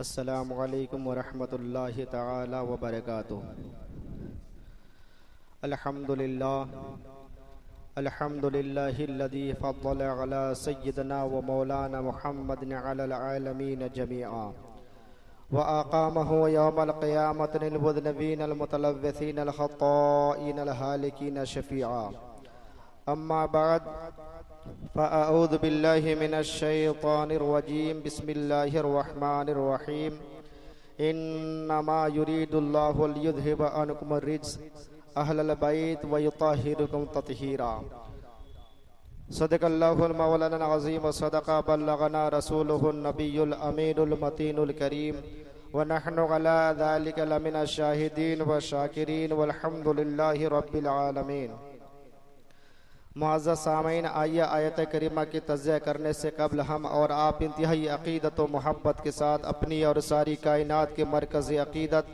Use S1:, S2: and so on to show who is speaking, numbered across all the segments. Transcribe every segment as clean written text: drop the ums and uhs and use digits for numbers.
S1: अस्सलामु अलैकुम वरहमतुल्लाहि तआला व बरकातुहू। अल्हम्दुलिल्लाहिल्लज़ी फ़द्दल अला सय्यिदना व मौलाना मुहम्मदिन अलल आलमीन जमीआ व अक़ामहु यौमल क़ियामति लिल मुज़निबीन अल मुतलव्विसीन अल ख़त्ताईन अल हालिकीन शफ़ीआ। अम्मा बाद फ़अऊज़ु बिल्लाहि मिनश शैतानिर रजीम। बिस्मिल्लाहिर रहमानिर रहीम। इन्नमा युरीदुल्लाहु लियुज़हिबा अन्कुमुर रिज्स अहलल बैत व युत्तहिरुकुम तत्हीरा। सदक़ल्लाहुल मौलाना अज़ीम व सदक़ा बल्लगना रसूलुहुन नबियुल अमीनुल मतीनुल करीम व नहनु अला ज़ालिका लमिनश शाहिदीन व शाकिरीन वल्हम्दुलिल्लाहि रब्बिल आलमीन। मुअज़्ज़ज़ सामीन, आइए आयत करीमा की तज़्ज़िया करने से कबल हम और आप इंतहाई अक़ीदत व मोहब्बत के साथ अपनी और सारी कायनात के मरकज़ अक़ीदत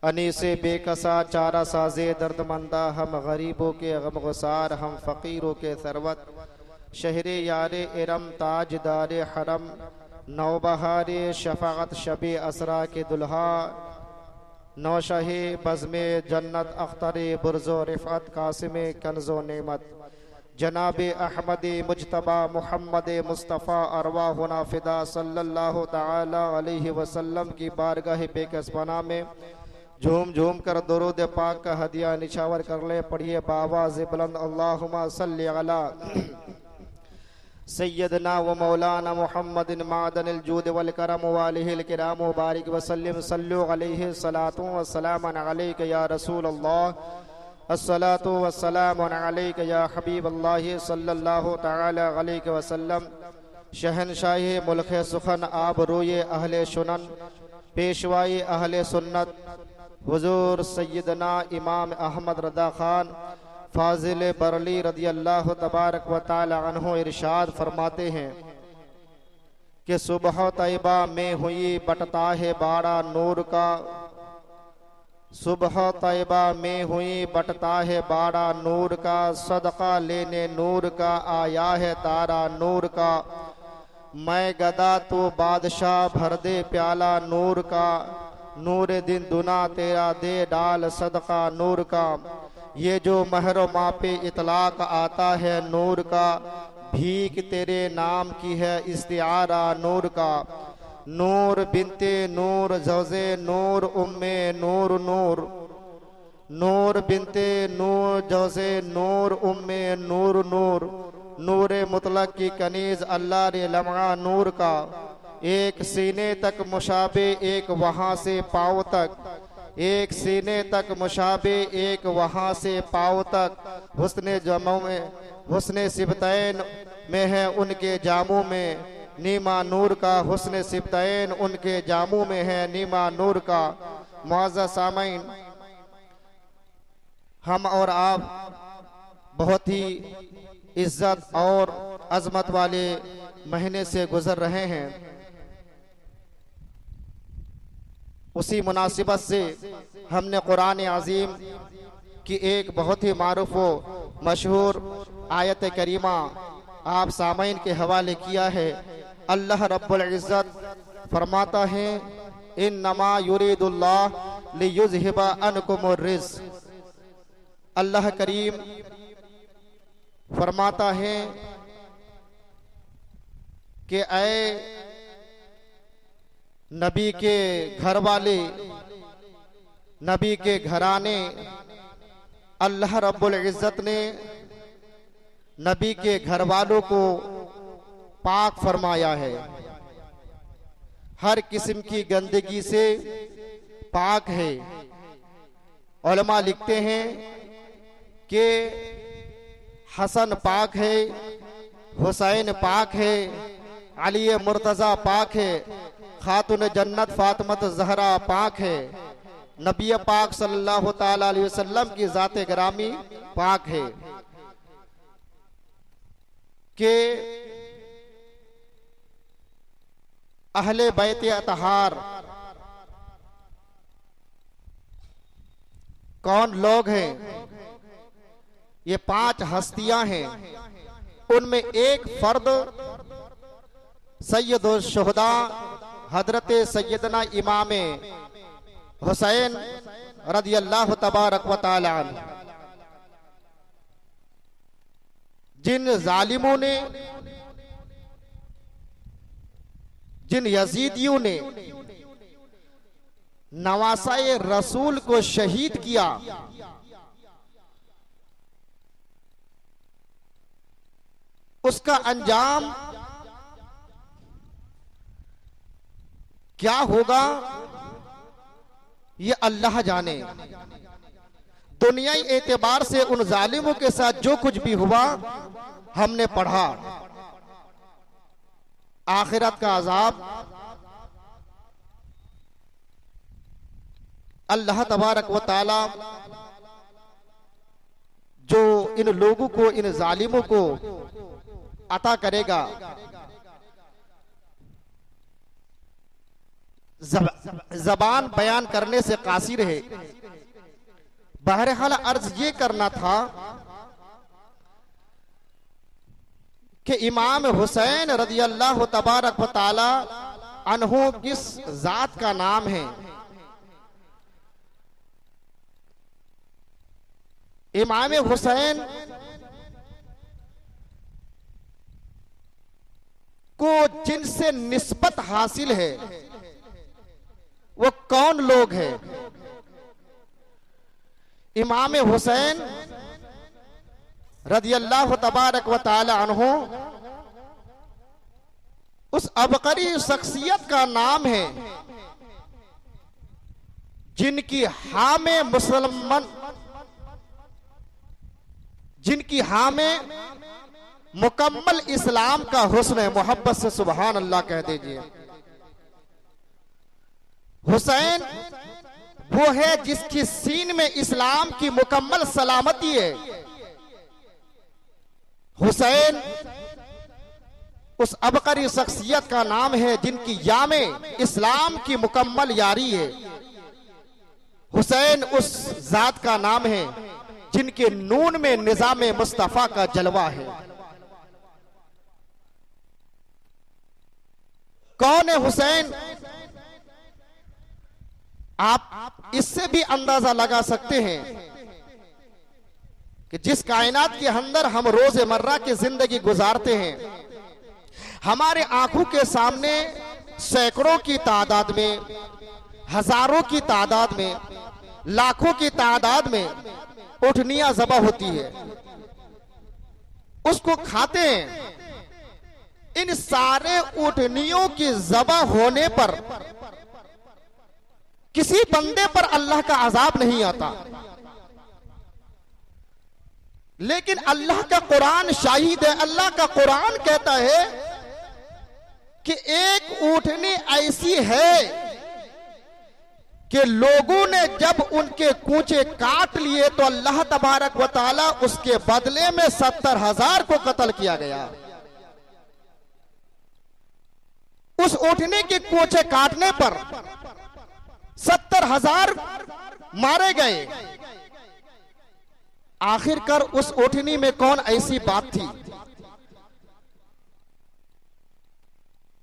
S1: अनीसे बेकसा चारा साज़े दर्दमंदा, हम गरीबों के गमगुसार, हम फ़कीरों के सरवत, शहरे यारे इरम ताजदारे हरम, नौबहारे शफ़ाअत शबे असरा के दुल्हा, नौशहे बज़्मे जन्नत अख्तरे बुर्ज़ो रिफ़अत कासिमे कन्ज़ो नेमत, जनाबे अहमद मुज्तबा मुहम्मद मुस्तफ़ा अरवाहुना फ़िदा सल्लल्लाहु तआला अलैहि वसल्लम की बारगाह बेकसपना में झूम झूम कर दुरूद पाक का हदिया निछावर कर ले। पढ़िए बावाज़ बुलंद अल्लाहुम्मा सल्लि अला सय्यदना व मौलाना मुहम्मदिन मादनिल जूद वल करम व आलिहिल किराम व बारिक वसल्लिम सल्लु अलैहि सलातु व सलामन अलैका या रसूल अल्लाह, अस्सलातु व सलामु अलैका या हबीब अल्लाह सल्लल्लाहु तआला अलैहि वसल्लम। शहनशाही मुल्क सुखन आब रोए अहले सुनन, पेशवाई अहले सुन्नत हुजूर सैयदना इमाम अहमद रदा खान फाजिल बरली रदी अल्लाह तबारक व तआला अन्हु इरशाद फरमाते हैं कि सुबह तैयबा में हुई बटता है बाड़ा नूर का, सुबह तैयबा में हुई बटता है बाड़ा नूर का, सदका लेने नूर का आया है तारा नूर का, मैं गदा तो बादशाह भर दे प्याला नूर का, नूर दिन दुना तेरा दे डाल सदका नूर का। ये जो महर मापे इतलाक आता है नूर का, भीख तेरे नाम की है इस्तिआरा नूर का। नूर बिनते नूर ज़ौज़े नूर उम्मे नूर नूर, नूर बिनते नूर ज़ौज़े नूर उम्मे नूर नूर, नूर मुतलक की कनीज़ अल्लाह रे लम्हा नूर का। एक सीने तक मुशाबे एक वहाँ से पाँव तक, एक सीने तक मुशाबे एक वहाँ से पाँव तक, हुस्ने जमों में हुस्ने सिबतैन में है उनके जामों में नीमा नूर का, हुस्ने सिबतैन उनके जामों में है नीमा नूर का। मुअज़्ज़ज़ सामीन, हम और आप बहुत ही इज्जत और अजमत वाले महीने से गुजर रहे हैं। उसी मुनासिबत से हमने कुरान अज़ीम की एक बहुत ही मारूफ व मशहूर आयत करीमा आप सामीन के हवाले किया है। अल्लाह रब्बुल इज़्ज़त फरमाता है, इन्नमा युरीदुल्लाह लियुज़हिबा अन्कुमुर रिज्स। अल्लाह करीम फरमाता है कि ऐ नबी के घर वाले, नबी के घराने, अल्लाह रब्बुल इज़्ज़त ने नबी के घर वालों को पाक फरमाया है, हर किस्म की गंदगी से पाक है। उलमा लिखते हैं कि हसन पाक है, हुसैन पाक है, अली मुर्तज़ा पाक है, खातून जन्नत फातिमत ज़हरा पाक है, नबी पाक सल्लल्लाहु ताला अलैहि वसल्लम की ज़ाते ग्रामी पाक है। कि अहले बैत अतहार कौन लोग हैं? ये 5 हस्तियां हैं। उनमें एक फर्द सैयदुश शुहदा हजरत सैयदना इमाम हुसैन रदियल्लाहु तबारक व तआला अन्हु, जिन जालिमों ने, जिन यजीदियों ने नवासाए रसूल को शहीद किया, उसका अंजाम क्या होगा ये अल्लाह जाने। दुनियाई एतबार से उन जालिमों के साथ जो कुछ भी हुआ हमने पढ़ा। आखिरत का अजाब अल्लाह तबारक व तआला जो इन लोगों को, इन जालिमों को अता करेगा, जबान बयान करने से कासिर है। बहरहाल अर्ज ये करना था कि इमाम हुसैन रदियल्लाहु तबारक व तआला अन्हु किस जात का नाम है। इमाम हुसैन को जिनसे निस्बत हासिल है वो कौन लोग हैं? इमाम हुसैन रदियल्लाहु तबारक व तआला अन्हु उस अबकरी शख्सियत का नाम है जिनकी हाँ में मुसलमान, जिनकी हाँ में मुकम्मल इस्लाम का हुस्न है। मोहब्बत से सुभान अल्लाह कह दीजिए। हुसैन वो है जिसकी सीन में इस्लाम की मुकम्मल सलामती है। हुसैन उस अबकरी शख्सियत का नाम है जिनकी या में इस्लाम की मुकम्मल यारी है। हुसैन उस जात का नाम है जिनके नून में निजाम मुस्तफा का जलवा है। कौन है हुसैन? आप इससे भी अंदाजा लगा सकते हैं कि जिस कायनात के अंदर हम रोजमर्रा की जिंदगी गुजारते हैं, हमारे आंखों के सामने सैकड़ों की तादाद में, हजारों की तादाद में, लाखों की तादाद में ऊँटनियां ज़बह होती है, उसको खाते हैं। इन सारे ऊँटनियों की ज़बह होने पर किसी बंदे पर अल्लाह का अजाब नहीं आता, लेकिन अल्लाह का कुरान शाहिद है। अल्लाह का कुरान कहता है कि एक ऊँटनी ऐसी है कि लोगों ने जब उनके कूचे काट लिए तो अल्लाह तबारक व तआला उसके बदले में 70,000 को कत्ल किया गया। उस ऊँटनी के कूचे काटने पर 70,000 मारे गए। आखिरकार उस ऊँटनी में कौन ऐसी बात थी?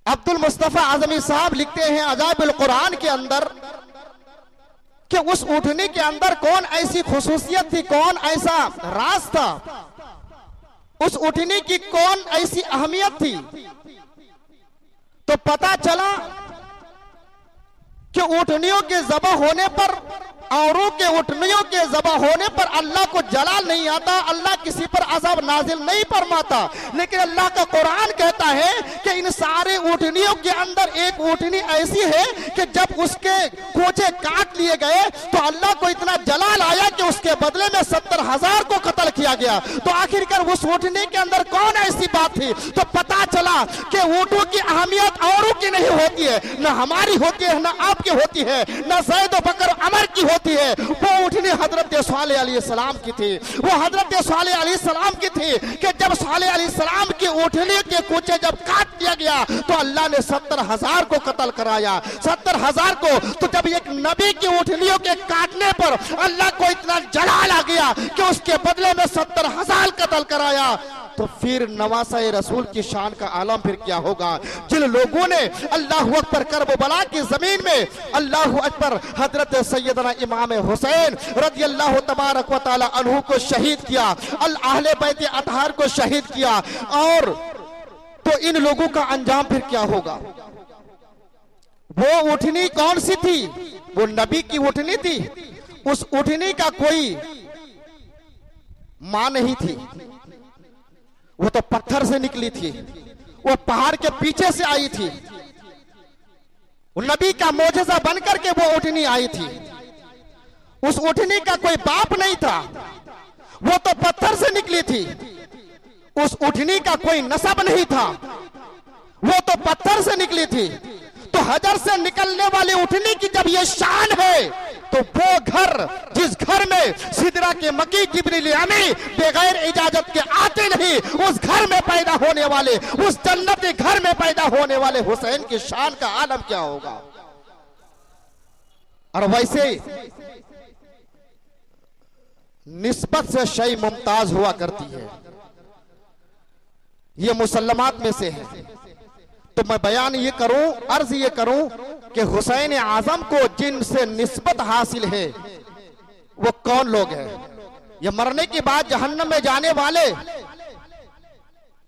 S1: अब्दुल मुस्तफा आजमी साहब लिखते हैं अजाइबुल कुरान के अंदर कि उस ऊँटनी के अंदर कौन ऐसी खुसूसियत थी, कौन ऐसा राज था, उस ऊँटनी की कौन ऐसी अहमियत थी। तो पता चला कि ऊँटनियों के ज़बह होने पर, औरों के ऊँटनियों के ज़बह होने पर अल्लाह को जलाल नहीं आता, अल्लाह किसी पर अज़ाब नाजिल नहीं फरमाता। लेकिन अल्लाह का कुरान कहता है कि इन सारे ऊँटनियों के अंदर एक ऊँटनी ऐसी है कि जब उसके कोचे काट लिए गए तो अल्लाह को इतना जलाल आया कि उसके बदले में 70,000 को कत्ल किया गया। तो आखिरकार उस ऊँटनी के अंदर कौन ऐसी बात थी? तो पता चला कि ऊँटों की अहमियत औरों की नहीं होती है, न हमारी होती है, न आपकी होती है, न ज़ैद व बकर अमर की होती है। वो ऊँटनी हजरत सालेह अलैहिस्सलाम की थी। वो हजरत सालेह अलैहिस्सलाम की थी कि जब सालेह अलैहिस्सलाम की ऊँटनी के कूचे जब काट दिया गया तो अल्लाह ने 70,000 को कत्ल कराया। 70,000 को। तो जब एक नबी की ऊँटनियों के काटने पर अल्लाह को इतना जलाल आ गया कि उसके बदले में 70,000 कत्ल कराया। तो फिर नवासा रसूल की शान का आलम फिर क्या होगा। जिन लोगों ने अल्लाह अकबर करबला की जमीन में अल्लाह अकबर हजरत सैयदना इमाम हुसैन रज़ी अल्लाह तबारक व तआला अन्हु को शहीद किया, अहले बैत अतहार को शहीद किया, और तो इन लोगों का अंजाम फिर क्या होगा। वो उठनी कौन सी थी, वो नबी की उठनी थी। उस उठनी का कोई मां नहीं थी, वो तो पत्थर से निकली थी, वो पहाड़ के पीछे से आई थी। वो नबी का मोजज़ा बनकर के वो उठनी आई थी। उस उठनी का कोई बाप नहीं था, वो तो पत्थर से निकली थी। उस उठनी का कोई नसब नहीं था, वो तो पत्थर से निकली थी। तो हजर से निकलने वाली उठनी की जब ये शान है, तो वो घर जिस घर में सिदरा के मकी जिब्रील अमी बगैर इजाजत के आते नहीं, उस घर में पैदा होने वाले, उस जन्नती घर में पैदा होने वाले हुसैन की शान का आलम क्या होगा। और वैसे निस्बत से शय मुमताज हुआ करती है, ये मुसल्लमात में से है। तो मैं बयान ये करूं, अर्ज ये करूं कि हुसैन आजम को जिनसे निस्बत हासिल है वो कौन लोग हैं। ये मरने के बाद जहन्नम में जाने वाले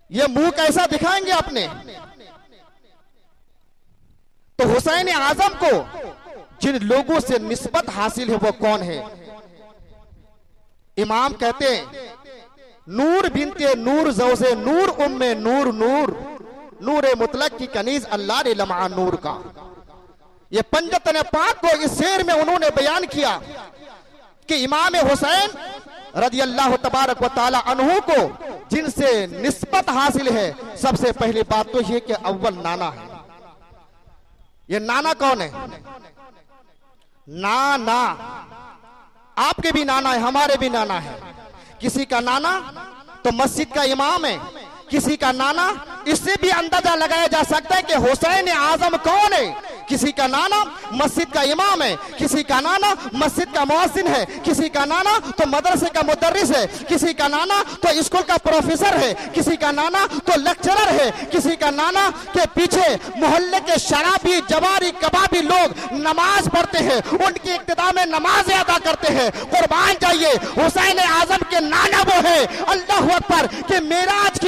S1: ये मुंह कैसा दिखाएंगे अपने। तो हुसैन आजम को जिन लोगों से निस्बत हासिल है वो कौन है। इमाम कहते हैं नूर बिनते नूर जौसे नूर उम्मे नूर नूर नूर मुतलक की कनीज अल्लाह ने लम्हा नूर का। ये पंजतन पाक को इस शेर में उन्होंने बयान किया कि इमाम हुसैन रज़ी अल्लाह तबारक व तआला अन्हु को जिनसे निस्बत हासिल है, सबसे पहली बात तो ये कि अव्वल नाना है। ये नाना कौन है। नाना आपके भी नाना है, हमारे भी नाना है। किसी का नाना तो मस्जिद का इमाम है, किसी का नाना, इससे भी अंदाजा लगाया जा सकता है कि हुसैन आजम कौन है। किसी का नाना मस्जिद का इमाम है, किसी का नाना मस्जिद का मुअज्जिन है, किसी का नाना तो मदरसे का मुदर्रिस है, किसी का नाना तो स्कूल का प्रोफेसर है, किसी का नाना तो लेक्चरर है, किसी का नाना के पीछे मोहल्ले के शराबी जवारी कबाबी लोग नमाज पढ़ते हैं, उनकी इक्तिदा में नमाज अदा करते हैं। कुर्बान जाइए, हुसैन आजम के नाना वो है। अल्लाह अकबर के मेराज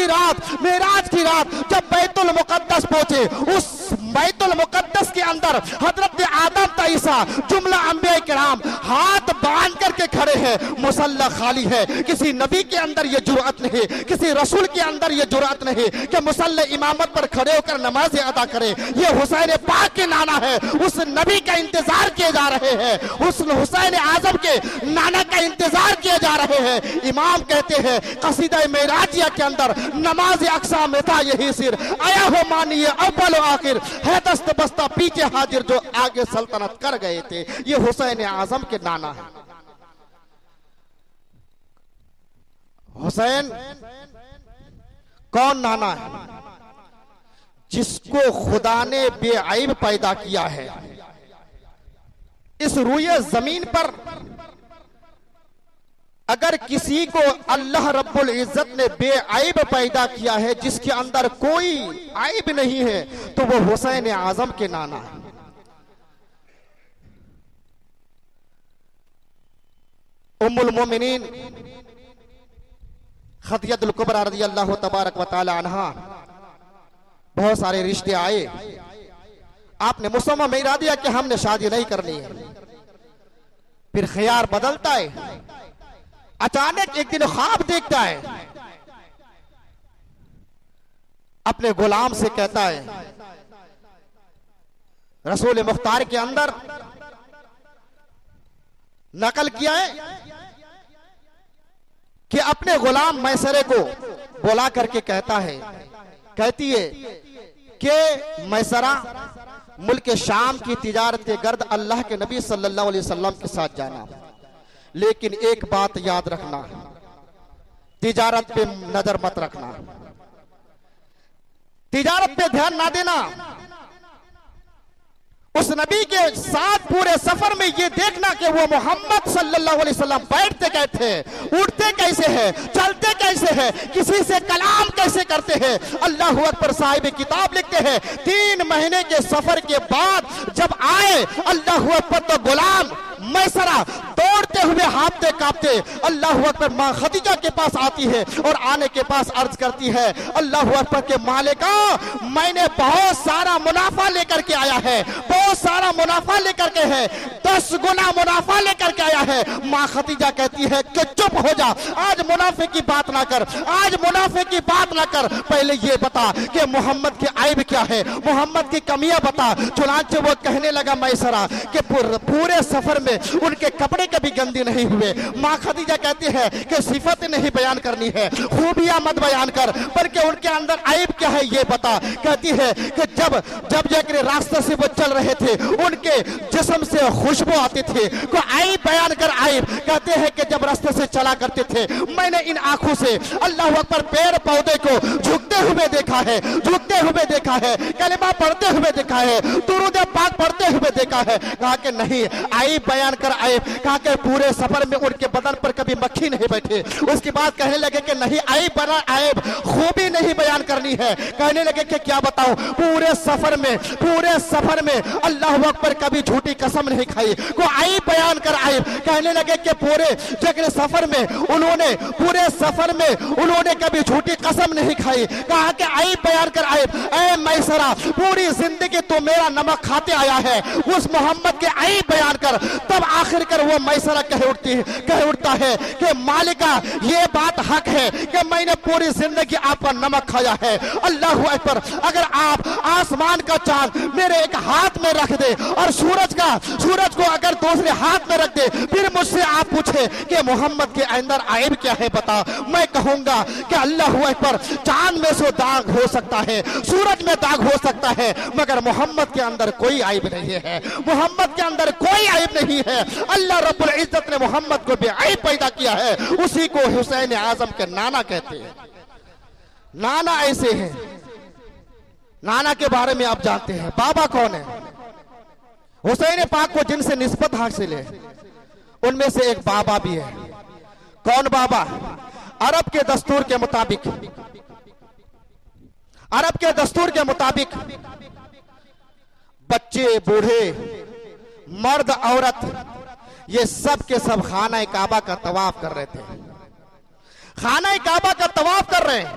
S1: की रात जब बैतुल मुकद्दस पहुंचे, उस बैतुल मुकद्दस के अंदर हजरत आदम तईसा जुमला अंबिया किराम हाथ बांध करके खड़े हैं, मुसल्ला खाली है। किसी नबी के अंदर ये जुर्अत नहीं, किसी रसूल के अंदर ये जुर्अत नहीं कि मुसल्ला इमामत पर खड़े होकर नमाज अदा करें। ये हुसैन पाक के नाना है, उस नबी का इंतजार किए जा रहे हैं, उस हुसैन आजम के नाना का इंतजार किए जा रहे हैं। इमाम कहते हैं कसीदा मेराजिया के अंदर नमाज अक्सा में था यही सिर, आया हो मानिए अव्वल आखिर है दस्त बस्ता पीछे हाजिर जो आगे सल्तनत कर गए थे। ये हुसैन आजम के नाना है। हुसैन कौन नाना है। जिसको खुदा ने बेअयब पैदा किया है। इस रूए जमीन पर अगर किसी को अल्लाह रब्बुल इज्जत ने बेअयब पैदा किया है, जिसके अंदर कोई ऐब नहीं है, तो वो हुसैन आजम के नाना है। उम्मुल मोमिनीन खदीजतुल कुबरा रज़ी अल्लाह तबारक व तआला अन्हा, बहुत सारे रिश्ते आए, आपने मुसम्मा में इरादा दिया कि हमने शादी नहीं करनी है। फिर ख्याल बदलता है, अचानक एक दिन ख्वाब देखता है, अपने गुलाम से कहता है, रसूल मुख्तार के अंदर नकल किया है कि अपने गुलाम मैसरे को बुला करके कहती है कि मैसरा मुल्क शाम की तिजारत के गर्द अल्लाह के नबी सल्लल्लाहु अलैहि वसल्लम के साथ जाना, लेकिन एक बात याद रखना, तिजारत पे नजर मत रखना, तिजारत पे ध्यान ना देना। उस नबी के साथ पूरे सफर में ये देखना कि वो मोहम्मद सल्लल्लाहु अलैहि वसल्लम बैठते कैसे हैं, उठते कैसे हैं, चलते कैसे कैसे है, किसी से कलाम कैसे करते हैं। अल्लाह अकबर। साहिब किताब लिखते हैं 3 महीने के सफर के बाद जब आए अल्लाह अकबर तो गुलाम मैसरा दौड़ते हुए हाथते कांपते अल्लाह अकबर मां खदीजा के पास आती है और आने के पास अर्ज करती है अल्लाह अकबर के मालिका मैंने बहुत सारा मुनाफा लेकर के आया है, बहुत सारा मुनाफा लेकर के है, 10 गुना मुनाफा लेकर के आया है। मां खदीजा कहती है कि चुप हो जा, आज मुनाफे की बात ना कर, आज मुनाफे की बात ना कर, पहले ये बता कि मोहम्मद के ऐब क्या है, मोहम्मद की कमियां बता। चुनांचे वो कहने लगा मैसरा कि पूरे सफर में उनके कपड़े कभी गंदे नहीं हुए। मां खदीजा कहती है कि सिफत नहीं बयान करनी है, खूबियां मत बयान कर, बल्कि उनके अंदर ऐब क्या है ये बता। कहती है कि जब जाकर रास्ते से वो चल रहे थे उनके जिस्म से खुशबू आती थी, को ऐब बयान कर ऐब। कहते हैं कि जब रास्ते से चला करते थे मैंने इन आंखों से अल्लाह अकबर पेड़ पौधे को झुकते हुए देखा है, झुकते हुए देखा है, कलिमा पढ़ते हुए देखा है, दुरूद पाक पढ़ते हुए देखा है। कहा कि नहीं ऐब बयान कर ऐब। कहा कि पूरे सफर में उनके बदन पर कभी मक्खी नहीं बैठे। उसके बाद कहने लगे कि नहीं ऐब बना ऐब, खूबी नहीं बयान करनी है। कहने लगे कि क्या बताऊं, पूरे सफर में अल्लाह अकबर कभी झूठी कसम नहीं खाई, को ऐब बयान कर ऐब। कहने लगे कि पूरे सफर में उन्होंने कभी झूठी कसम नहीं खाई। कहा कि ऐब बयान कर ऐब। ऐ मैसरा पूरी जिंदगी तो मेरा नमक खाते आया है, उस मोहम्मद के ऐब बयान कर। तब आखिरकार वो मैसरा कह उठता है कि मालिका ये बात हक है कि मैंने पूरी जिंदगी आपका नमक खाया है। अल्लाह अकबर। अगर आप आसमान का चांद मेरे एक हाथ में रख दे और सूरज को अगर दूसरे हाथ में रख दे, फिर मुझसे आप पूछे कि मोहम्मद के अंदर ऐब क्या है बता, मैं कहूंगा कि अल्लाह अकबर चांद में से दाग हो सकता है, सूरज में दाग हो सकता है, मगर मोहम्मद के अंदर कोई ऐब नहीं है, मोहम्मद के अंदर कोई ऐब नहीं है। अल्लाह रब्बुल इज्जत ने मोहम्मद को बेऐब पैदा किया है, उसी को हुसैन आजम के नाना कहते हैं। नाना ऐसे हैं, नाना के बारे में आप जानते हैं। बाबा कौन है? हुसैन पाक को जिनसे निस्बत हासिल है उनमें से एक बाबा भी है। कौन बाबा? अरब के दस्तूर के मुताबिक बच्चे बूढ़े मर्द औरत ये सब के सब खाना काबा का तवाफ कर रहे थे। खाना काबा का तवाफ कर रहे हैं।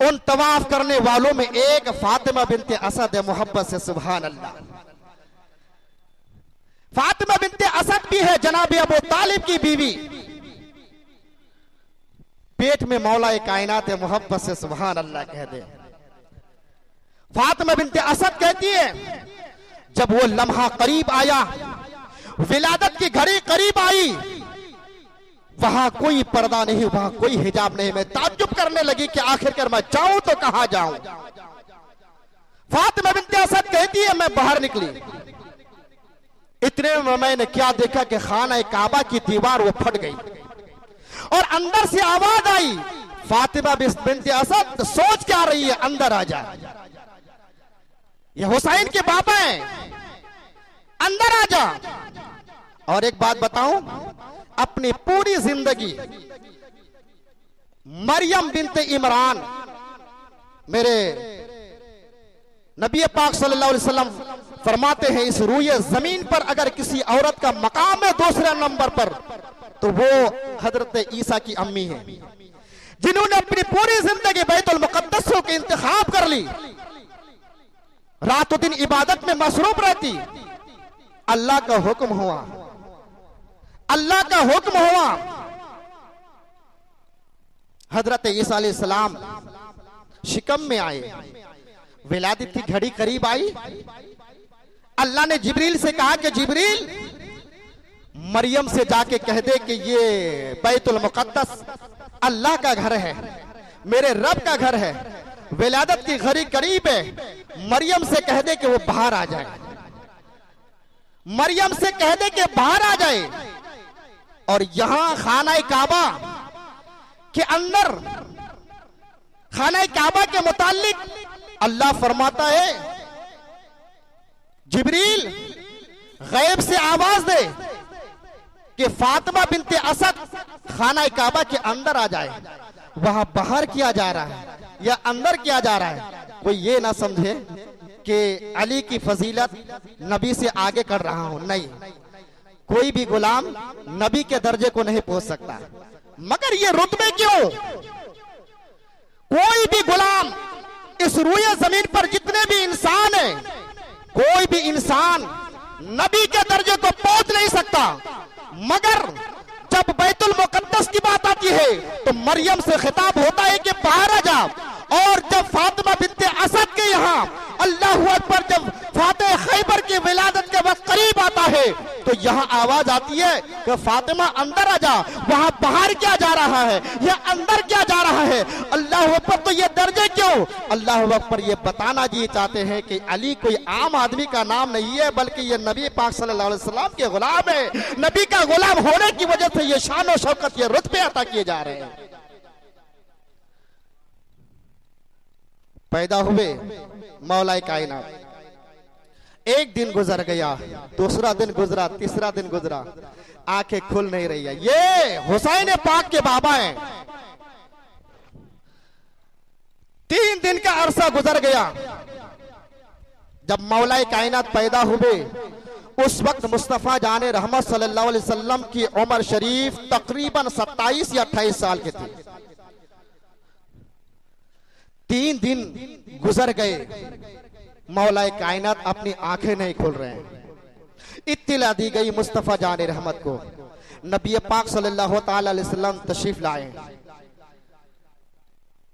S1: उन तवाफ करने वालों में एक फातिमा बिनते असद है, मोहब्बत से सुभान अल्लाह। फातिमा बिनते असद भी है जनाब अबू तालिब की बीवी, पेट में मौला कायनात है, मोहब्बत से सुभान अल्लाह कह दे। फातिमा बिनते असद कहती है जब वो लम्हा करीब आया, विलादत की घड़ी करीब आई, वहां कोई पर्दा नहीं, वहां कोई हिजाब नहीं। मैं ताज्जुब करने लगी कि आखिरकार मैं जाऊं तो कहां जाऊं। फातिमा बिनते असद कहती है मैं बाहर निकली, इतने में मैंने क्या देखा कि खाना काबा की दीवार वो फट गई और अंदर से आवाज आई, फातिमा बिनते असद सोच क्या रही है, अंदर आ जा, ये हुसैन के बाबा हैं, अंदर आ जा। और एक बात बताऊं, अपनी पूरी जिंदगी मरियम बिनते इमरान, मेरे नबी पाक सल्लल्लाहु अलैहि वसल्लम फरमाते हैं इस रूए जमीन पर अगर किसी औरत का मकाम है दूसरे नंबर पर तो वो हजरत ईसा की अम्मी है, जिन्होंने अपनी पूरी जिंदगी बैतुल मुकद्दस की इंतखाब कर ली, रातों दिन इबादत में मसरूफ रहती। अल्लाह का हुक्म हुआ, अल्लाह का हुक्म हुआ, हजरत ईसा अलैहिस्सलाम शिकम में आए, विलादत की घड़ी करीब आई। अल्लाह ने जिब्रील से कहा कि जिब्रील मरियम से जाके कह दे कि ये बैतुल मुकद्दस अल्लाह का घर है, मेरे रब का घर है, विलादत की घड़ी करीब है, मरियम से कह दे कि वो बाहर आ जाए, मरियम से कह दे कि बाहर आ जाए। और यहां खाना काबा के अंदर, खाना काबा के मुतालिक अल्लाह फरमाता है जिब्रील गैब से आवाज दे कि फातिमा बिनते असद खाना काबा के अंदर आ जाए, वहां बाहर किया जा रहा है या अंदर किया जा रहा है, कोई ये ना समझे कि अली की फजीलत नबी से आगे कर रहा हूं। नहीं, कोई भी गुलाम नबी के दर्जे को नहीं पहुंच सकता। मगर ये रुतबे क्यों? कोई भी गुलाम इस रूए जमीन पर जितने भी इंसान हैं, कोई भी इंसान नबी के दर्जे को पहुंच नहीं सकता। मगर जब बैतुल मुकद्दस की बात आती है तो मरियम से खिताब होता है कि बाहर आ जा। और जब फातिमा बिनते असद के यहाँ अल्लाहू अकबर, जब फातिह खैबर की विलादत के वक्त करीब आता है तो यहाँ आवाज आती है कि फातिमा अंदर आ जा। वहां बाहर क्या जा रहा है या अंदर क्या जा रहा है? अल्लाहू अकबर। तो ये दर्जे क्यों? अल्लाहू अकबर ये बताना जी चाहते हैं कि अली कोई आम आदमी का नाम नहीं है, बल्कि ये नबी पाक सल्लल्लाहु अलैहि वसल्लम के गुलाम है। नबी का गुलाम होने की वजह से ये शान और शौकत, ये रुतबे अता किए जा रहे हैं। पैदा हुए मौलाए कायनात, एक दिन गुजर गया, दूसरा दिन गुजरा, तीसरा दिन गुजरा, आंखें खुल नहीं रही है। ये हुसैन पाक के बाबा हैं। 3 दिन का अरसा गुजर गया। जब मौलाए कायनात पैदा हुए उस वक्त मुस्तफा जाने रहमत सल्लल्लाहु अलैहि वसल्लम की उम्र शरीफ तकरीबन 27 या 28 साल के थे। 3 दिन गुजर गए, मौलाए कायनात अपनी आंखें नहीं खोल रहे हैं। इत्तिला दी गई मुस्तफा जाने रहमत को, नबी पाक सल्लल्लाहु ताला अलैहि वसल्लम तशरीफ लाए।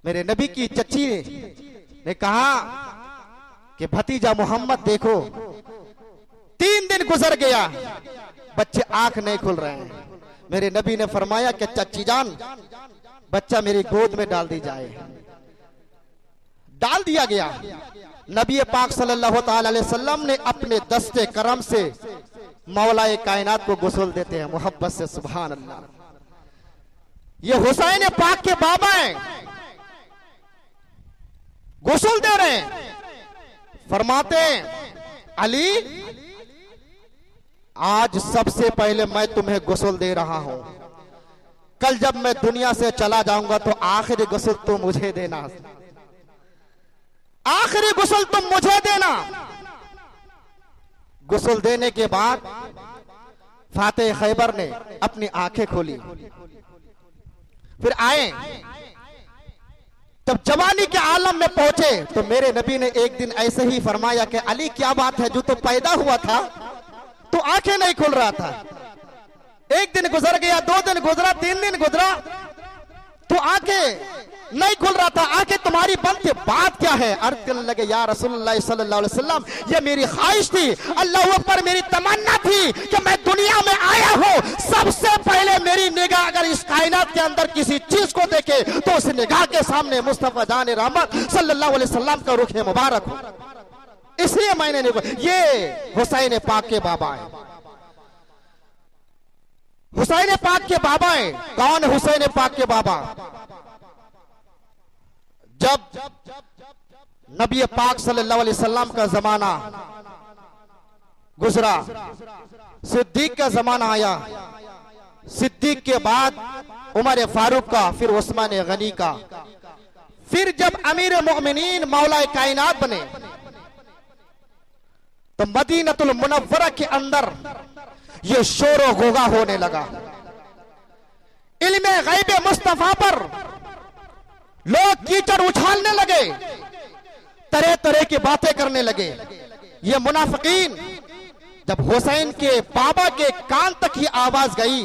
S1: मेरे नबी की चच्ची ने कहा कि भतीजा मोहम्मद देखो, 3 दिन गुजर गया, बच्चे आंख नहीं खुल रहे हैं। मेरे नबी ने फरमाया कि चच्ची जान, बच्चा मेरी गोद में डाल दी जाए। डाल दिया गया। नबी पाक सल्लल्लाहु ताला अलैहि वसल्लम ने अपने दस्ते करम से मौलाए कायनात को गुस्ल देते हैं मोहब्बत से। सुभान अल्लाह। ये हुसैन पाक के बाबा हैं, गुस्ल दे रहे हैं। फरमाते हैं अली, आज सबसे पहले मैं तुम्हें गुस्ल दे रहा हूं, कल जब मैं दुनिया से चला जाऊंगा तो आखिरी गुस्ल तुम मुझे देना, आखिरी गुस्ल तुम मुझे देना। गुस्ल देने के बाद फातिह खैबर ने अपनी आंखें खोली, फिर आए। जब जवानी के आलम में पहुंचे तो मेरे नबी ने एक दिन ऐसे ही फरमाया कि अली क्या बात है, जो तो पैदा हुआ था तो आंखें नहीं खुल रहा था। 1 दिन गुजर गया, 2 दिन गुजरा, 3 दिन गुजरा तो आंखें नहीं खुल रहा था। आंखें तुम्हारी बंद थी, बात क्या है? अर्ज करने लगे, या रसूलुल्लाह सल्लल्लाहु अलैहि वसल्लम, ये मेरी ख्वाहिश थी, अल्लाह पर मेरी तमन्ना थी कि मैं दुनिया में आया हूं, सबसे पहले मेरी निगाह अगर इस कायनात के अंदर किसी चीज को देखे तो उस निगाह के सामने मुस्तफा जाने रहमत सल्लल्लाहु अलैहि वसल्लम का रुख मुबारक हो। इसलिए मैंने ये हुसैन पाक के बाबा है। हुसैन पाक के बाबा है। कौन हुसैन पाक के बाबा? जब नबी पाक सल्लल्लाहु अलैहि वसल्लम का जमाना गुजरा, सिद्दीक का जमाना आया, सिद्दीक के बाद उमर फारूक का, फिर उस्मान गनी का, फिर जब अमीर मोमिनीन मौलाए कायनात बने तो मदीनतुल मुनव्वरा के अंदर ये शोर गुगा होने लगा। इल्मे गैब मुस्तफा पर लोग कीचड़ उछालने लगे, तरह तरह की बातें करने लगे। ये मुनाफिकीन जब हुसैन के बाबा के कान तक ही आवाज गई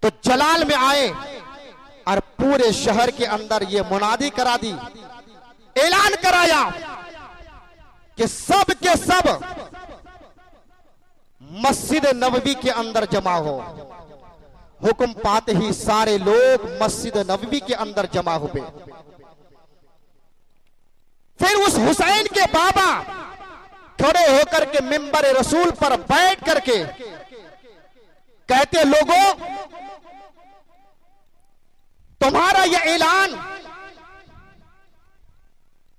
S1: तो जलाल में आए और पूरे शहर के अंदर ये मुनादी करा दी, ऐलान कराया कि सब के सब मस्जिद नबवी के अंदर जमा हो। हुक्म पाते ही सारे लोग मस्जिद नबवी के अंदर जमा हुए। फिर उस हुसैन के बाबा खड़े होकर के मिंबर रसूल पर बैठ करके कहते, लोगों तुम्हारा यह ऐलान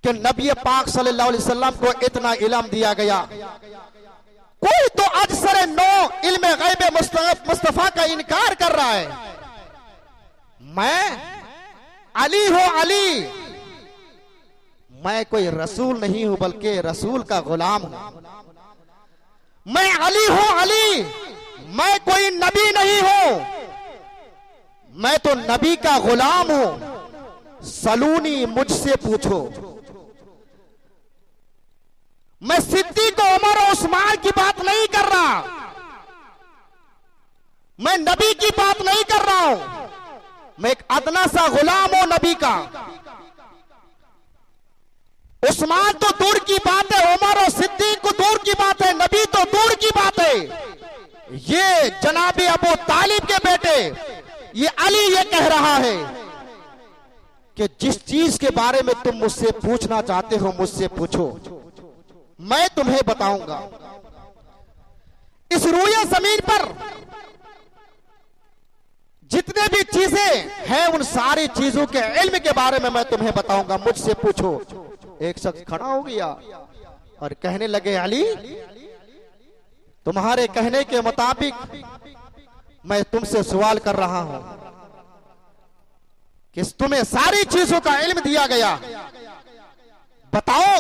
S1: कि नबी पाक सल्लल्लाहु अलैहि वसल्लम को इतना इल्म दिया गया, कोई तो आज मुफस्सिर नौ इल्म गैब मुस्तफा का इनकार कर रहा है। मैं अली हूं, अली, मैं कोई रसूल नहीं हूं बल्कि रसूल का गुलाम हूं। मैं अली हूं, अली, मैं कोई नबी नहीं हूं, मैं तो नबी का गुलाम हूं। सलूनी, मुझसे पूछो। मैं सिद्दीक, उमर और उस्मान की बात नहीं कर रहा, मैं नबी की बात नहीं कर रहा हूं। मैं एक अदना सा गुलाम हूं नबी का। उस्मान तो दूर की बात है, उमर और सिद्दीक को दूर की बात है, नबी तो दूर की बात है। ये जनाबे अबू तालिब के बेटे ये अली ये कह रहा है कि जिस चीज के बारे में तुम मुझसे पूछना चाहते हो मुझसे पूछो, मैं तुम्हें बताऊंगा। इस रूए जमीन पर जितने भी चीजें हैं उन सारी चीजों के इल्म के बारे में मैं तुम्हें बताऊंगा, मुझसे पूछो। एक शख्स खड़ा हो गया और कहने लगे, अली, तुम्हारे कहने के मुताबिक मैं तुमसे सवाल कर रहा हूं कि तुम्हें सारी चीजों का इल्म दिया गया, बताओ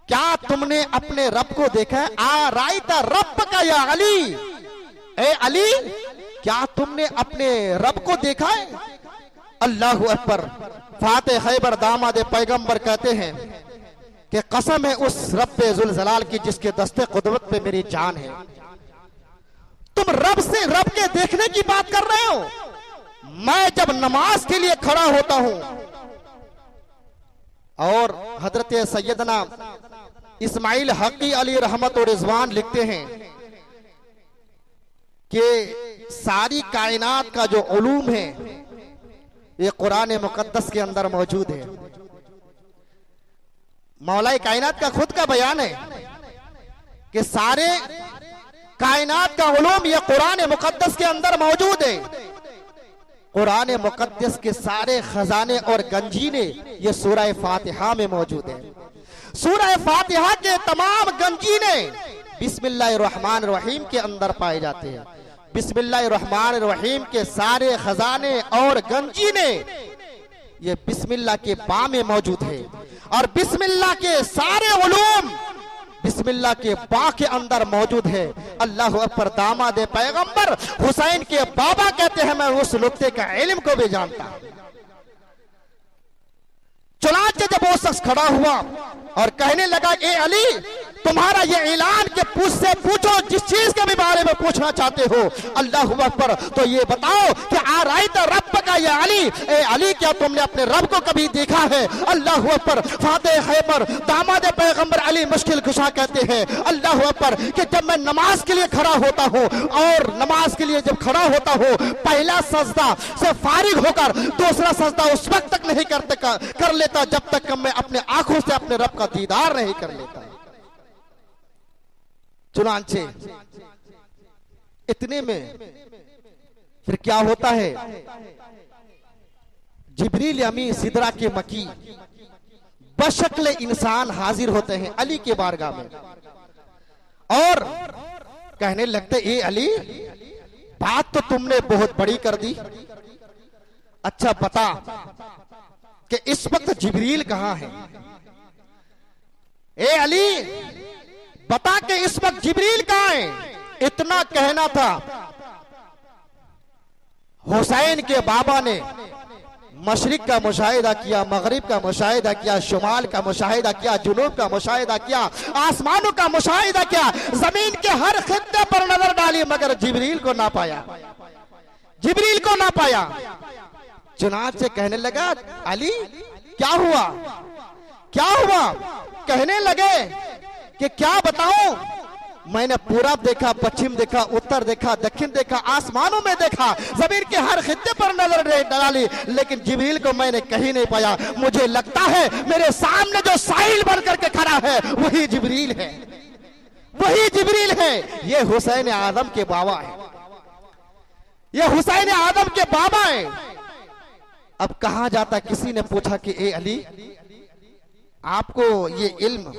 S1: क्या तुमने अपने रब को देखा है? आ रायता रब का या अली, ए अली, क्या तुमने अपने रब को देखा है? अल्लाहु अकबर। फाते खैबर दामाद पैगंबर कहते हैं कि कसम है उस रब्बे जुल जलाल की जिसके दस्ते कुदरत पे मेरी जान है। तुम रब से रब के देखने की बात कर रहे हो। मैं जब नमाज के लिए खड़ा होता हूं और हजरत सैयदना इस्माइल हकी अली रहमत और रिजवान लिखते हैं कि सारी कायनात का जो उलूम है ये कुरान मुकद्दस के अंदर मौजूद है। मौलाए कायनात का खुद का बयान है कि सारे कायनात का उलूम ये कुरान मुकद्दस के अंदर मौजूद है। कुरान मुकद्दस के सारे खजाने और गंजीने ये सूरह फातिहा में मौजूद है। सूरह फातिहा के तमाम गंजीने बिस्मिल्लाहिर्रहमानिर्रहीम के अंदर पाए जाते हैं। बिस्मिल्लाहिर्रहमानिर्रहीम के सारे खजाने और गंजीने ये बिस्मिल्लाह के बा में मौजूद है और बिस्मिल्लाह के सारे उलूम बिस्मिल्लाह के बा के अंदर मौजूद है। अल्लाह अकबर। दामाद पैगंबर हुसैन के बाबा कहते हैं मैं उस नुक्ते का इल्म को भी जानता हूं। चुनांचे जब वो शख्स खड़ा हुआ और कहने लगा, ए अली, तुम्हारा ये ऐलान के से पूछो जिस चीज के भी बारे में पूछना चाहते हो। अल्लाह अकबर। तो ये बताओ कि आ रायत रब का ये अली, ए अली, क्या तुमने अपने रब को कभी देखा है? अल्लाह अकबर। फाते खैबर दामाद पैगंबर अली मुश्किल कुशा कहते हैं, अल्लाह अकबर, कि जब मैं नमाज के लिए खड़ा होता हूँ और नमाज के लिए जब खड़ा होता हूँ पहला सजदा से फारिग होकर दूसरा सजदा उस वक्त तक नहीं कर लेता जब तक मैं अपने आंखों से अपने रब का दीदार नहीं कर लेता। चुनांचे इतने में फिर क्या होता है, जिब्रील अमीन सिदरा के मकी बशक्ल इंसान हाजिर होते हैं अली के बारगाह में और कहने लगते, ए अली, बात तो तुमने बहुत बड़ी कर दी। अच्छा बता कि इस वक्त जिब्रील कहां है? ए अली, बता के इस वक्त जिब्रील कहां है? इतना कहना था। हुसैन के बाबा ने मशरिक का मुशाहिदा किया, मगरिब का मुशाहिदा किया, शुमाल का मुशाहिदा किया, जुनूब का मुशाहिदा किया, आसमानों का मुशाहिदा किया, जमीन के हर खित्ते पर नजर डाली मगर जिब्रील को ना पाया, जिब्रील को ना पाया। चुनांचे कहने लगा, अली क्या हुआ, क्या हुआ? कहने लगे कि क्या बताऊं, मैंने पूरब देखा, पश्चिम देखा, उत्तर देखा, दक्षिण देखा, आसमानों में देखा, जमीन के हर खित्ते पर नजर डाली, लेकिन जिब्रील को मैंने कहीं नहीं पाया। मुझे लगता है मेरे सामने जो साहिल बनकर के खड़ा है वही जिब्रील है, वही जिब्रील है। ये हुसैन आदम के बाबा है, ये हुसैन आदम के बाबा है। अब कहा जाता, किसी ने पूछा कि ए अली, आपको ये इल्म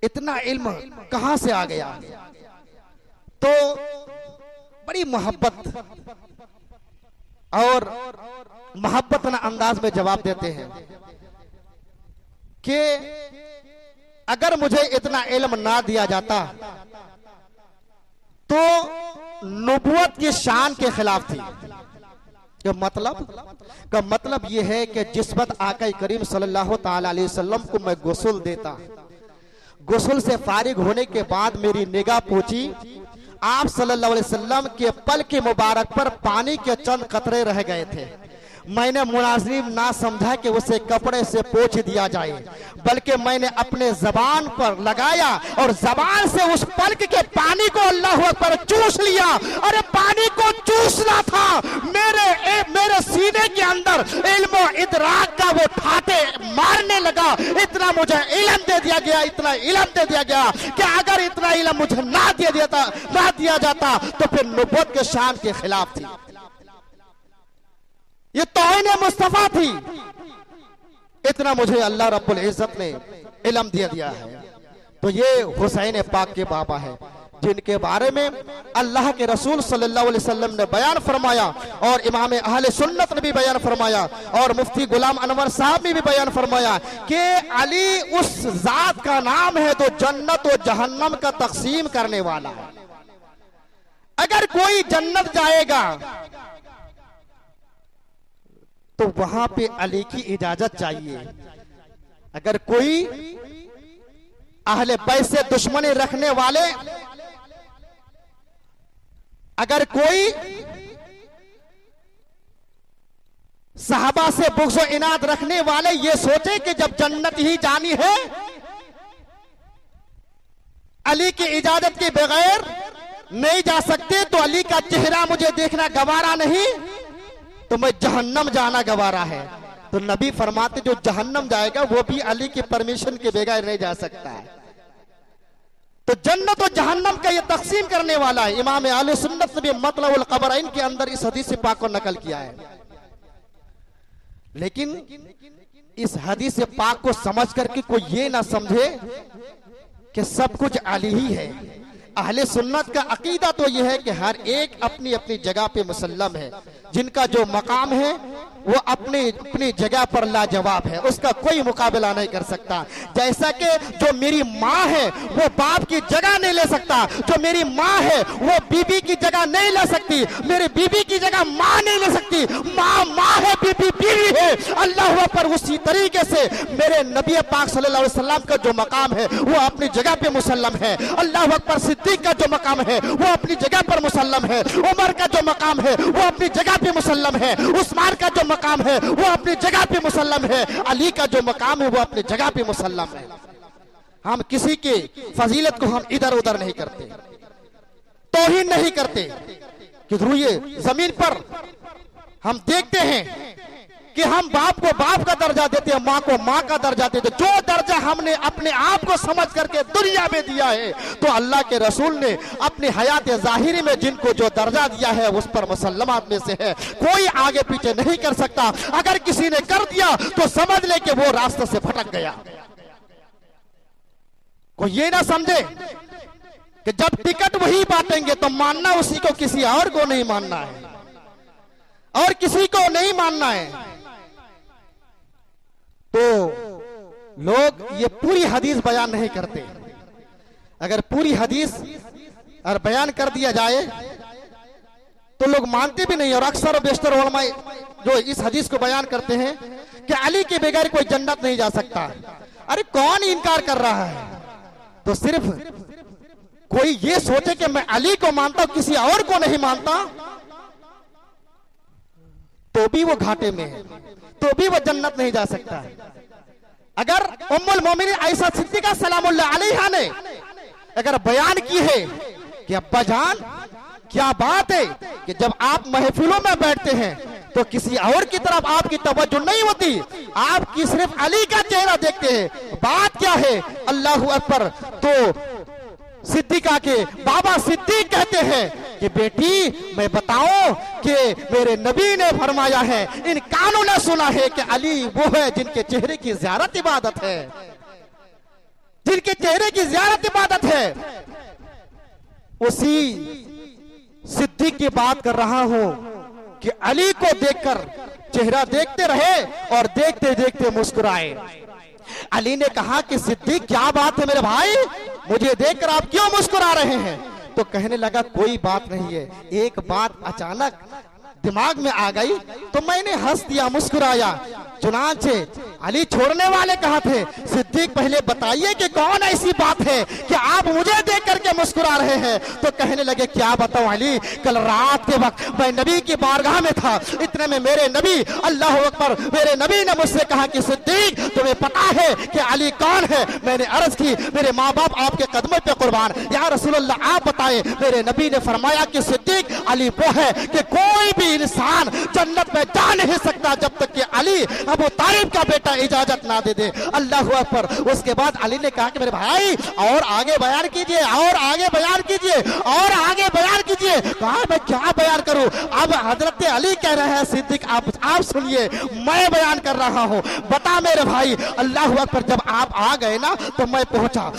S1: इतना इल्म कहां से आ गया? तो बड़ी मोहब्बत और मोहब्बत अंदाज में जवाब देते हैं कि अगर मुझे इतना इल्म ना दिया जाता तो नबूवत की शान के खिलाफ थी। मतलब यह है कि जिस वक्त आका करीम सल्लल्लाहु ताला अलैहि वसल्लम को मैं गुस्ल देता, गुस्ल से फारिग होने के बाद मेरी निगाह पहुंची, आप सल्लल्लाहु अलैहि वसल्लम के पल के मुबारक पर पानी के चंद कतरे रह गए थे। मैंने मुनाजिम ना समझा कि उसे कपड़े से पोंछ दिया जाए, बल्कि मैंने अपने जबान पर लगाया और जबान से उस पलक के पानी को अल्लाह अकबर चूस लिया। अरे पानी को चूसना था, मेरे सीने के अंदर इल्म इदराक का वो ठाटे मारने लगा। इतना मुझे इल्म दे दिया गया, इतना इल्म दे दिया गया कि अगर इतना इल्म मुझे ना दिया जाता तो फिर नबूवत के शान के खिलाफ थी। ये तौहीन मुस्तफा थी। इतना मुझे अल्लाह रब्बुल इज्जत ने इल्म दिया है। तो ये हुसैन पाक के बाबा है, जिनके बारे में अल्लाह के रसूल सल्लल्लाहु अलैहि वसल्लम ने बयान फरमाया और इमाम अहले सुन्नत ने भी बयान फरमाया और मुफ्ती गुलाम अनवर साहब ने भी बयान फरमाया कि अली उस जात का नाम है तो जन्नत और जहन्नम का तकसीम करने वाला है। अगर कोई जन्नत जाएगा तो वहां पे अली की इजाजत चाहिए। अगर कोई अहले बैत से दुश्मनी रखने वाले, अगर कोई सहाबा से बुग़्ज़ और इनाद रखने वाले ये सोचे कि जब जन्नत ही जानी है, अली की इजाजत के बगैर नहीं जा सकते, तो अली का चेहरा मुझे देखना गवारा नहीं, तो मैं जहन्नम जाना गवारा है। तो नबी फरमाते जो जहन्नम जाएगा वो भी अली की परमिशन के बगैर नहीं जा सकता है। तो जन्नत और जहन्नम का ये तकसीम करने वाला है। इमाम अहले सुन्नत ने भी मतलबुल क़बरैन के अंदर इस हदीस पाक को नकल किया है। लेकिन इस हदीस पाक को समझ करके कोई ये ना समझे कि सब कुछ अली ही है। अहले सुन्नत का अकीदा तो यह है कि हर एक अपनी अपनी जगह पे मुसल्लम है, जिनका जो मकाम है वो अपनी जगह पर लाजवाब है, उसका कोई मुकाबला नहीं कर सकता। जैसा कि जो मेरी माँ है वो बाप की जगह नहीं ले सकता, जो मेरी माँ है वो बीबी की जगह नहीं ले सकती, मेरी बीबी की जगह माँ नहीं ले सकती। माँ है, बीबी बीवी है। अल्लाह पर उसी तरीके से मेरे नबी पाक सल्लल्लाहु अलैहि वसल्लम का जो मकाम है वो अपनी जगह पे मुसल्लम है। अल्लाह अकबर सिद्दीक का जो मकाम है वो अपनी जगह पर मुसल्लम है। उमर का जो मकाम है वो अपनी जगह पे मुसल्लम है। उस्मान का जो मकाम है वो अपनी जगह पे मुसल्लम है। अली का जो मकाम है वो अपनी जगह पे मुसल्लम है। हम किसी की फजीलत को हम इधर उधर नहीं करते, तौहीन नहीं करते कि रुइए जमीन पर हम देखते हैं कि हम बाप को बाप का दर्जा देते हैं, माँ को माँ का दर्जा देते हैं। जो दर्जा हमने अपने आप को समझ करके दुनिया में दिया है, तो अल्लाह के रसूल ने अपनी हयात ज़ाहिरी में जिनको जो दर्जा दिया है उस पर मुसल्लमात में से है। कोई आगे पीछे नहीं कर सकता। अगर किसी ने कर दिया तो समझ ले कि वो रास्ते से भटक गया। कोई ये ना समझे कि जब टिकट वही बांटेंगे तो मानना उसी को, किसी और को नहीं मानना है, और किसी को नहीं मानना है। तो लोग ये पूरी हदीस बयान नहीं करते। अगर पूरी हदीस और बयान कर दिया जाए तो लोग मानते भी नहीं। और अक्सर और बेशतर उलमा जो इस हदीस को बयान करते हैं कि अली के बगैर कोई जन्नत नहीं जा सकता। अरे कौन इनकार कर रहा है? तो सिर्फ कोई ये सोचे कि मैं अली को मानता हूं, किसी और को नहीं मानता, तो भी वो घाटे में है, तो भी वो जन्नत नहीं जा सकता है। अगर उम्मुल मोमिनीन आयशा सिद्दीका सलामुल्लाह अलैहा ने अगर बयान की है कि अब्बा जान क्या बात है कि जब आप महफिलों में बैठते हैं तो किसी और की तरफ आपकी तवज्जो नहीं होती, आपकी सिर्फ अली का चेहरा देखते हैं। बात क्या है? अल्लाहु अकबर। तो सिद्दीका के बाबा सिद्दीक कहते हैं कि बेटी मैं बताऊं कि मेरे नबी ने फरमाया है, इन कानों ने सुना है कि अली वो है जिनके चेहरे की ज़ियारत इबादत है, जिनके चेहरे की ज़ियारत इबादत है, उसी सिद्दीक की बात कर रहा हूं कि अली को देखकर चेहरा देखते रहे और देखते देखते मुस्कुराए। अली ने कहा कि सिद्दीक क्या बात है मेरे भाई, मुझे देखकर आप क्यों मुस्कुरा रहे हैं? तो कहने लगा कोई बात नहीं है, एक बात अचानक दिमाग में आ गई तो मैंने हंस दिया, मुस्कुराया। चुनांचे अली छोड़ने वाले कहा थे, सिद्दीक पहले बताइए कि कौन ऐसी बात है कि आप मुझे देख करके मुस्कुरा रहे हैं? तो कहने लगे क्या बताऊं अली, कल रात के वक्त मैं नबी की बारगाह में था, इतने में मेरे नबी, अल्लाह अकबर, मेरे नबी ने मुझसे कहा कि सिद्दीक तुम्हें पता है कि अली कौन है? मैंने अर्ज की मेरे माँ बाप आपके कदमों पे कुर्बान, या रसूलल्लाह आप बताएं। मेरे नबी ने फरमाया कि सिद्दीक अली वो है कि कोई भी इंसान जन्नत में जा नहीं सकता जब तक कि अली अबू तालिब का बेटा इजाजत ना दे दे। अल्लाहु अकबर। उसके बाद अली ने कहा कि मेरे भाई और आगे बयान कीजिए, और आगे बयान कीजिए, और आगे बयान कीजिए। कहा मैं क्या बयान करूं? अब हजरत अली कह रहे हैं सिद्दीक आप सुनिए, मैं बयान कर रहा हूं, बता मेरे भाई। अल्लाहु अकबर। जब आप आ गए ना तो मैं पहुंचा।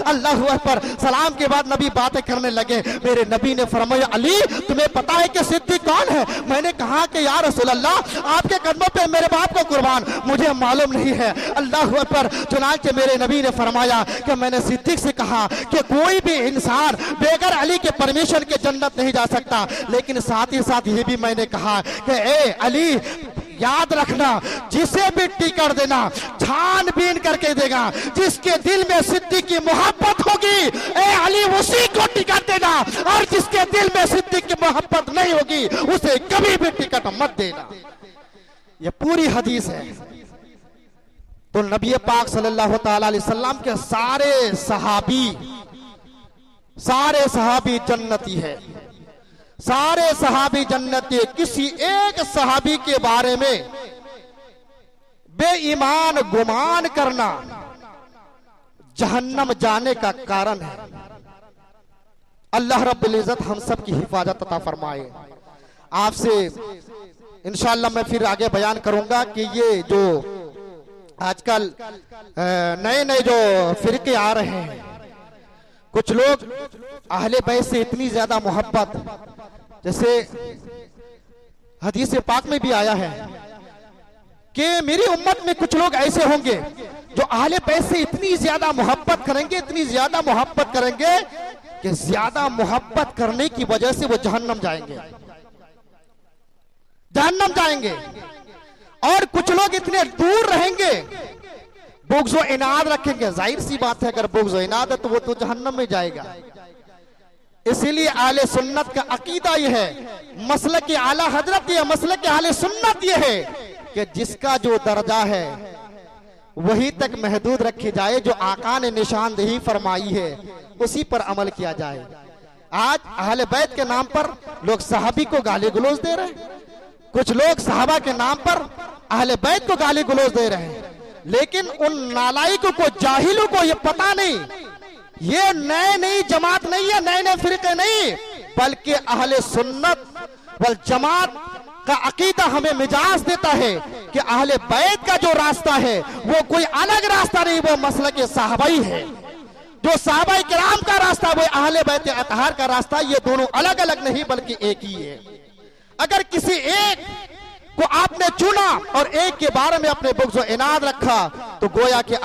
S1: अल्लाहु अकबर। सलाम के बाद नबी बातें करने लगे। मेरे नबी ने फरमाया अली तुम्हें पता है कि सिद्दीक कौन है? मैंने कहा कि या रसूल अल्लाह आपके कदमों पे मेरे बाप को कुर्बान, मुझे मालूम नहीं है। अल्लाहु अकबर। चुनांचे मेरे नबी ने फरमाया कि मैंने सिद्दीक से कहा कि कोई भी इंसान बेगर अली के परमिशन के जन्नत नहीं जा सकता, लेकिन साथ ही साथ ये भी मैंने कहा कि ए अली याद रखना, जिसे भी टिकट देना छानबीन करके देगा, जिसके दिल में सिद्दीक की मोहब्बत होगी ए अली उसी को टिकट देना, और जिसके दिल में सिद्दीक की मोहब्बत नहीं होगी उसे कभी भी टिकट मत देना। ये पूरी हदीस है। तो नबी पाक सल्लल्लाहु ताला अलैहि वसल्लम के सारे सहाबी जन्नती है, सारे सहाबी जन्नती। किसी एक सहाबी के बारे में बेईमान गुमान करना जहन्नम जाने का कारण है। अल्लाह रब्बुल इज्जत हम सब की हिफाजत अता फरमाए। आपसे इंशाअल्लाह मैं फिर आगे बयान करूंगा कि ये जो आजकल नए नए जो फिरके आ रहे हैं, कुछ लोग अहले बैत से इतनी ज्यादा मोहब्बत, जैसे हदीस पाक में भी आया है कि मेरी उम्मत में कुछ लोग ऐसे होंगे जो अहले बैत से इतनी ज्यादा मोहब्बत करेंगे, इतनी ज्यादा मोहब्बत करेंगे कि ज्यादा मोहब्बत करने की वजह से वो जहन्नम जाएंगे। और कुछ लोग इतने दूर रहेंगे, बुग़्ज़ व इनाद रखेंगे। जाहिर सी बात है अगर बुग़्ज़ व इनाद है तो वो तो जहन्नम में जाएगा। इसीलिए आले सुन्नत का अकीदा यह है, मसलक के आला हजरत ये, मसलक के आले सुन्नत ये है कि जिसका जो दर्जा है वही तक महदूद रखी जाए, जो आका ने निशानदेही फरमाई है उसी पर अमल किया जाए। आज अहले बैत के नाम पर लोग सहाबी को गाली गलौज दे रहे हैं, कुछ लोग सहाबा के नाम पर अहले बैत को गाली गलौज दे रहे हैं, लेकिन उन नालायकों को, जाहिलों को ये पता नहीं, ये नई जमात नहीं है, नए फिरके नहीं, बल्कि अहले सुन्नत वल जमात का अकीदा हमें मिजाज देता है कि अहले बैत का जो रास्ता है वो कोई अलग रास्ता नहीं, वो मसलक सहाबाई है। जो सहाबाई किराम का रास्ता वो अहले बैत अतहार का रास्ता, ये दोनों अलग अलग नहीं बल्कि एक ही है। अगर किसी एक को आपने चुना और एक के बारे में अपने बुग़्ज़ व इनाद रखा तो गोया कि आप